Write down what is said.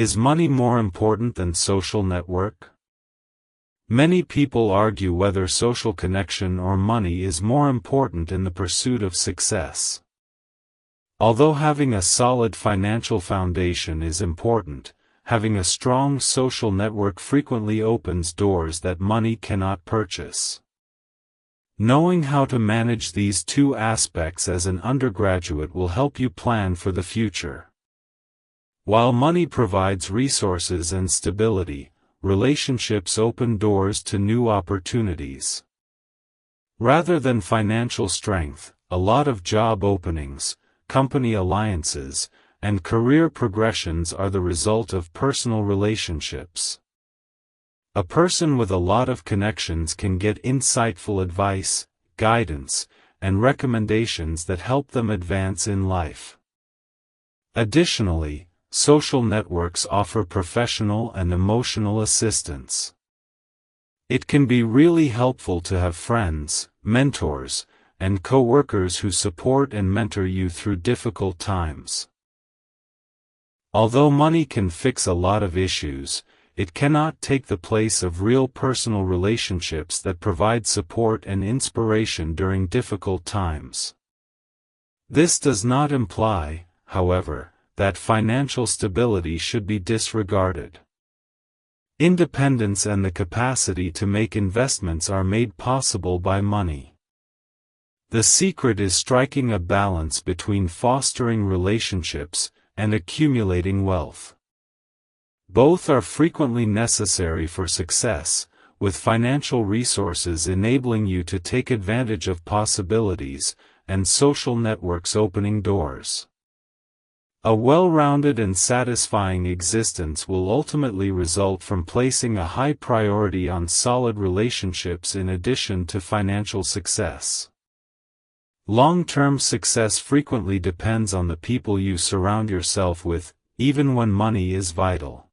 Is money more important than social network? Many people argue whether social connection or money is more important in the pursuit of success. Although having a solid financial foundation is important, having a strong social network frequently opens doors that money cannot purchase. Knowing how to manage these two aspects as an undergraduate will help you plan for the future. While money provides resources and stability, relationships open doors to new opportunities. Rather than financial strength, a lot of job openings, company alliances, and career progressions are the result of personal relationships. A person with a lot of connections can get insightful advice, guidance, and recommendations that help them advance in life. Additionally, social networks offer professional and emotional assistance. It can be really helpful to have friends, mentors, and co-workers who support and mentor you through difficult times. Although money can fix a lot of issues, it cannot take the place of real personal relationships that provide support and inspiration during difficult times. This does not imply, however, that financial stability should be disregarded. Independence and the capacity to make investments are made possible by money. The secret is striking a balance between fostering relationships and accumulating wealth. Both are frequently necessary for success, with financial resources enabling you to take advantage of possibilities, and social networks opening doors. A well-rounded and satisfying existence will ultimately result from placing a high priority on solid relationships in addition to financial success. Long-term success frequently depends on the people you surround yourself with, even when money is vital.